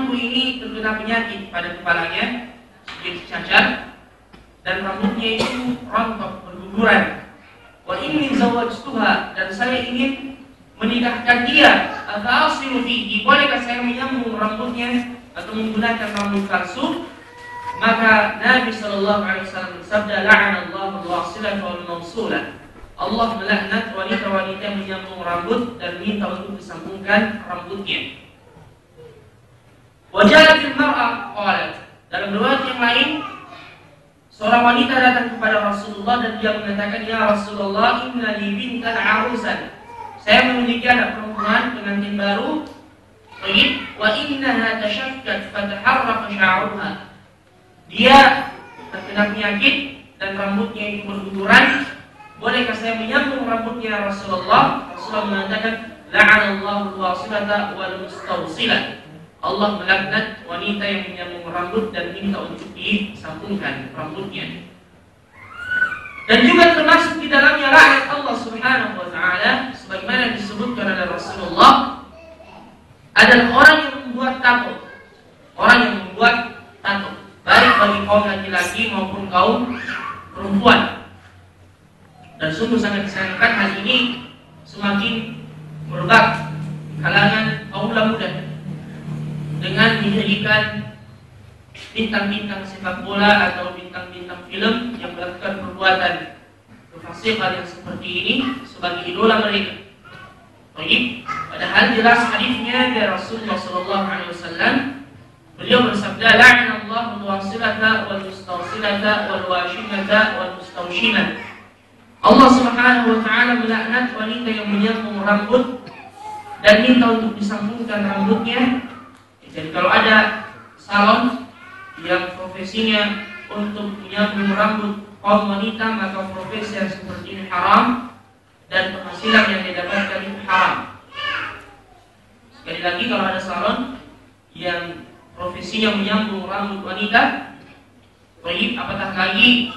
temanku ini terkena penyakit pada kepalanya, sedikit cacat, dan rambutnya itu rontok berguguran. Wa inni zawwajtuha, dan saya ingin menikahkan dia. Afa'asilu fihi, bolehkah saya menyambung rambutnya atau menggunakan rambut palsu? Maka Nabi sallallahu alaihi wasallam bersabda, la'anallahu al-wasilata wal mawsulah. Allah melaknat wanita-wanita yang menyambung rambut dan minta untuk disambungkan rambutnya. Wajalatil mar'ah qalat, dalam riwayat yang lain, seorang wanita datang kepada Rasulullah dan dia mengatakan, ya Rasulullah, inna li bintan arusan. Saya memiliki anak perempuan pengantin baru. Wa innaha tashakkat fataharraqa sya'ruha. Dia terkena penyakit dan rambutnya itu berguguran. Bolehkah saya menyambung rambutnya Rasulullah? Rasulullah mengatakan, la'anallahu al-wasilata wal mustawsilah. Allah melaknat wanita yang menyambung rambut dan minta untuk disambungkan rambutnya. Dan juga termasuk di dalamnya laknat Allah Subhanahu wa taala sebagaimana disebutkan oleh Rasulullah adalah orang yang membuat tato. Orang yang membuat tato, baik bagi kaum laki-laki maupun kaum perempuan. Dan sungguh sangat disayangkan hal ini semakin merebak kalangan kaum muda dengan menjadikan bintang-bintang sepak bola atau bintang-bintang film yang melakukan perbuatan kefasikan yang seperti ini sebagai idola mereka. Baik, padahal jelas hadisnya dari Rasulullah SAW. Beliau bersabda, la'anallahu al-wasilata wal mustawsilata wal washimata wal mustawshimah. Allah Subhanahu wa taala melaknat wanita yang menyambung rambut dan minta untuk disambungkan rambutnya. Jadi kalau ada salon yang profesinya untuk menyambung rambut kaum wanita, maka profesi yang seperti ini haram dan penghasilan yang didapatkan itu haram. Sekali lagi, kalau ada salon yang profesinya menyambung rambut wanita, baik, apatah lagi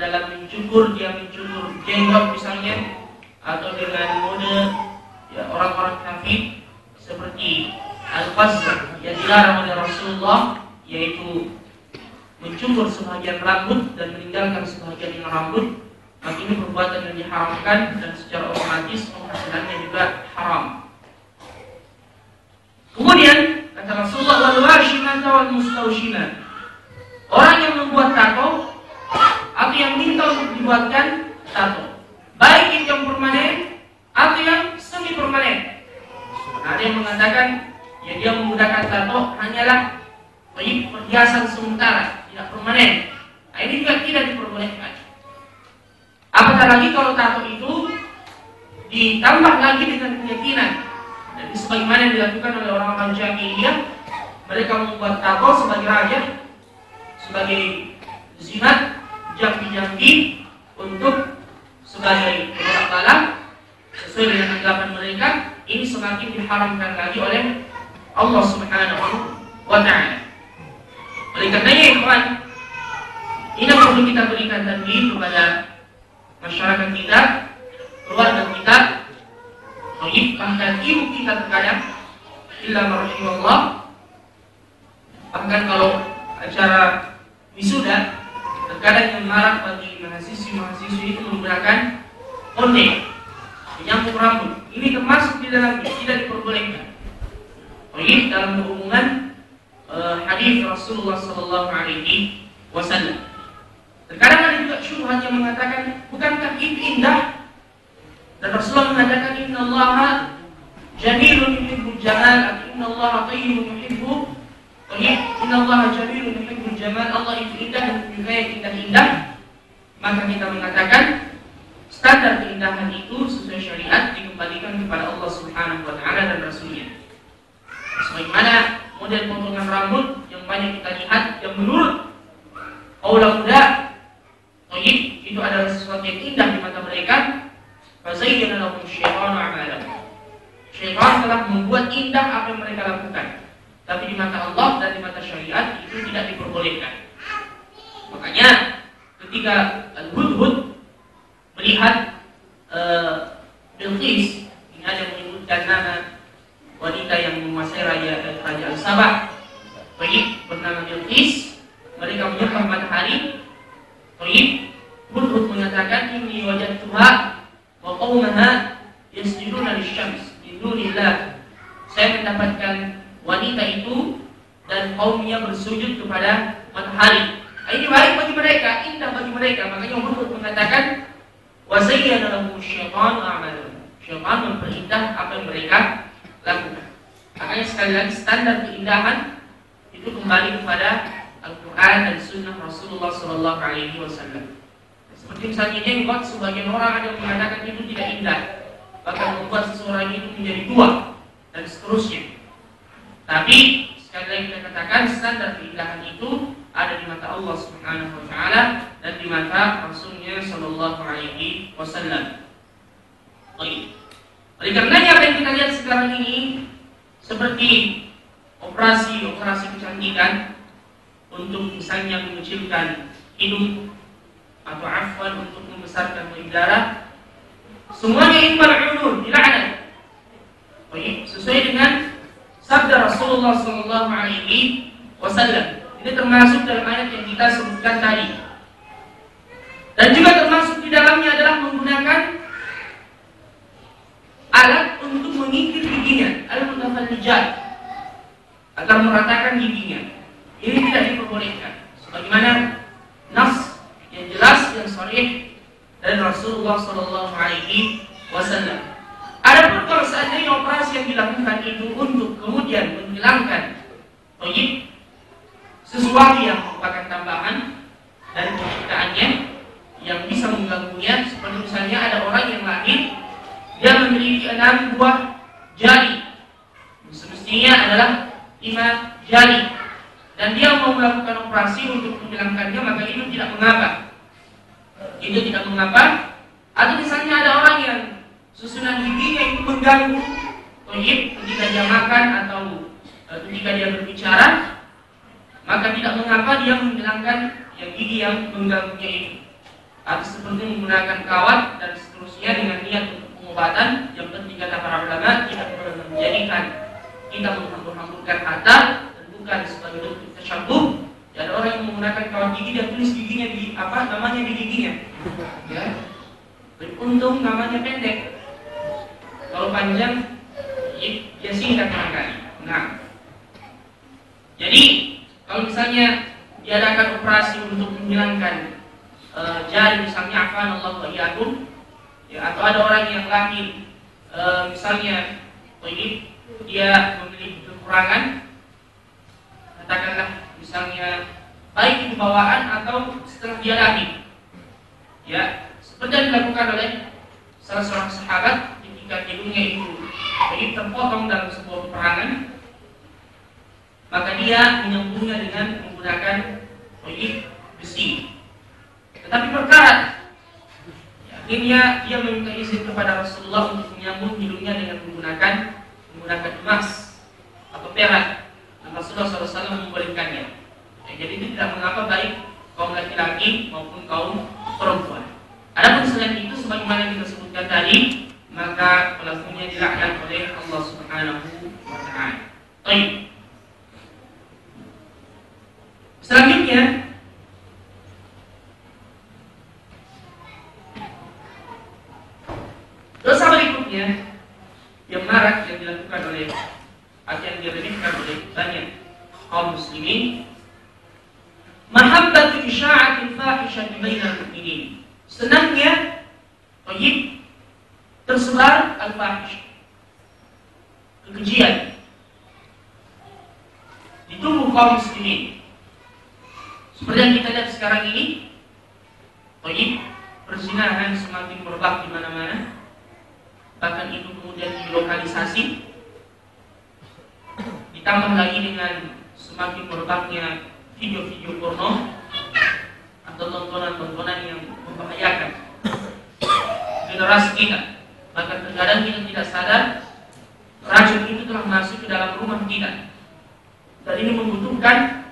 dalam mencukur, dia mencukur jenggot misalnya, atau dengan mode ya, orang-orang kafir seperti al-qazz yang dilarang oleh Rasulullah, yaitu mencukur sebagian rambut dan meninggalkan sebagian yang rambut, maka ini perbuatan yang diharamkan dan secara otomatis penghasilannya juga haram. Kemudian kata Rasulullah, wal washimata wal mustawshimah, orang yang membuat tato atau yang minta untuk dibuatkan tato, baik itu yang permanen atau yang semi permanen. Ada yang mengatakan ya dia menggunakan tato hanyalah perhiasan sementara, tidak permanen. Nah, ini juga tidak diperbolehkan. Apatah lagi kalau tato itu ditambah lagi dengan keyakinan. Dan sebagaimana yang dilakukan oleh orang-orang jahiliyah, mereka membuat tato sebagai raja, sebagai zimat, jambi-jambi untuk sebagai orang taala sesuai dengan anggapan mereka. Ini semakin diharamkan lagi oleh Allah Subhanahu wa ta'ala. Oleh karenanya, ikhwan, ini perlu kita berikan tanbih kepada masyarakat kita, keluarga kita, bahkan ibu kita terkadang, illa marhamallah, bahkan kalau acara wisuda, terkadang yang marak bagi mahasiswi itu menggunakan onde, menyambung rambut. Ini termasuk di dalamnya, tidak diperbolehkan. Baik, dalam hubungan hadis Rasulullah Sallallahu Alaihi Wasallam. Terkadang ada juga syubhat yang mengatakan, bukankah itu indah? Dan Rasulullah mengatakan, Inna Allaha jamilun yuhibbul jamal, atau Inna Allaha tayyibun yuhibbu. Inna Allaha jamilun yuhibbul jamal, Allah itu indah dan menyukai indah-indah. Maka kita mengatakan standar keindahan itu sesuai syariat dikembalikan kepada Allah Subhanahu wa taala dan Rasulnya. Sebagaimana model potongan rambut yang banyak kita lihat yang menurut kaula muda itu adalah sesuatu yang indah di mata mereka. Fazayyana lahum syaitanu a'malahum. Syaitan telah membuat indah apa yang mereka lakukan. Tapi di mata Allah dan di mata syariat itu tidak diperbolehkan. Makanya ketika Al-Hudhud melihat Bilqis, ini ada menyebutkan nama wanita yang menguasai kerajaan Sabah, bernama Bilqis. Mereka menyembah matahari. Hudhud mengatakan, inni wajadtuha wa qaumaha yasjuduna lisyams min dunillah. Saya mendapatkan wanita itu dan kaumnya bersujud kepada matahari. Ini baik bagi mereka, indah bagi mereka. Makanya Hudhud mengatakan, wa zayyana lahum syaitanu a'malahum. Syaitan memperindah apa yang mereka lakukan. Makanya sekali lagi standar keindahan itu kembali kepada Al-Quran dan Sunnah Rasulullah SAW. Seperti misalnya ini membuat sebagian orang ada yang mengatakan itu tidak indah, bahkan membuat seseorang itu menjadi tua dan seterusnya. Tapi sekali lagi kita katakan standar keindahan itu ada di mata Allah Subhanahu Wa Taala dan di mata Rasulnya Sallallahu Alaihi Wasallam. Oleh karenanya apa yang kita lihat sekarang ini seperti operasi kecantikan untuk misalnya mengecilkan hidung atau afwan untuk membesarkan payudara, semuanya ini mal'unun, dilaknat. Sesuai dengan sabda Rasulullah sallallahu alaihi wasallam. Ini termasuk dalam ayat yang kita sebutkan tadi. Dan juga termasuk di dalamnya adalah menggunakan alat untuk mengikir giginya, alat mutafallijat, agar meratakan giginya. Ini tidak diperbolehkan. Sebagaimana nas yang jelas yang sahih dari Rasulullah sallallahu alaihi wasallam. Adapun kalau seandainya operasi yang dilakukan itu untuk kemudian menghilangkan sesuatu yang merupakan tambahan dari penciptaannya yang bisa mengganggunya, seperti misalnya ada orang yang lahir dia memiliki 6 buah jari, semestinya adalah 5 jari, dan dia mau melakukan operasi untuk menghilangkannya, maka itu tidak mengapa. Itu tidak mengapa. Atau misalnya ada orang yang susunan giginya itu mengganggu ketika dia makan atau ketika dia berbicara, maka tidak mengapa dia menghilangkan yang gigi yang mengganggunya itu. Atau seperti menggunakan kawat dan seterusnya dengan niat untuk pengobatan. Yang penting kata para ulama, tidak perlu menjadikan kita menghambur-hamburkan harta dan bukan sebagai bentuk tasyabuh. Ya, ada orang yang menggunakan kawat gigi dan tulis giginya di namanya di giginya. Ya. Untung namanya pendek. Kalau panjang ya singkat barangkali. Nah. Jadi kalau misalnya diadakan operasi untuk menghilangkan jari, misalnya afanallahu wa iyyakum, ya, atau ada orang yang lahir misalnya dia memiliki kekurangan, katakanlah misalnya baik di bawaan atau setelah dia lahir, ya, seperti yang dilakukan oleh salah seorang sahabat ketika hidungnya itu terpotong dalam sebuah peperangan, maka dia menyambungnya dengan menggunakan besi. Tetapi berkarat, akhirnya dia meminta izin kepada Rasulullah untuk menyambung hidungnya dengan menggunakan emas atau perak, dan Rasulullah SAW membolehkannya. Ya, jadi itu tidak mengapa baik kaum laki-laki maupun kaum perempuan. Adapun selain itu, sebagaimana kita sebutkan tadi, maka pelakunya dilaknat oleh Allah Subhanahu wa Ta'ala. Baik. Selanjutnya, dosa berikutnya yang marak yang dilakukan oleh atau yang diremehkan oleh banyak kaum muslimin, mahabbatu isya'atil fahishati bainal mu'minin. Senangnya tersebar al-fahish, kekejian di tubuh kaum muslimin. Seperti yang kita lihat sekarang ini, perzinahan semakin merebak di mana-mana. Bahkan itu kemudian dilokalisasi, ditambah lagi dengan semakin merebaknya video-video porno atau tontonan-tontonan yang membahayakan generasi kita. Bahkan terkadang kita tidak sadar racun itu telah masuk ke dalam rumah kita, dan ini membutuhkan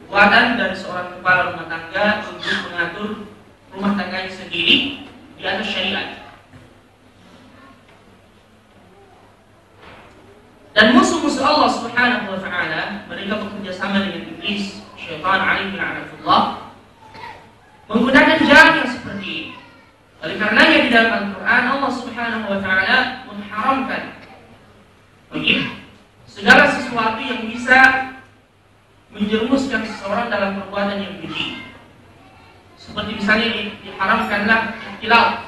kekuatan dari seorang kepala rumah tangga untuk mengatur rumah tangganya sendiri di atas syariat. Subhanahu wa taala, mereka bekerja sama dengan iblis, syaitan alaihi la'natullah, menggunakan jalan yang seperti ini. Oleh karenanya di dalam Al-Quran Allah Subhanahu wa taala mengharamkan segala sesuatu yang bisa menjerumuskan seseorang dalam perbuatan yang keji. Seperti misalnya diharamkanlah ikhtilaf,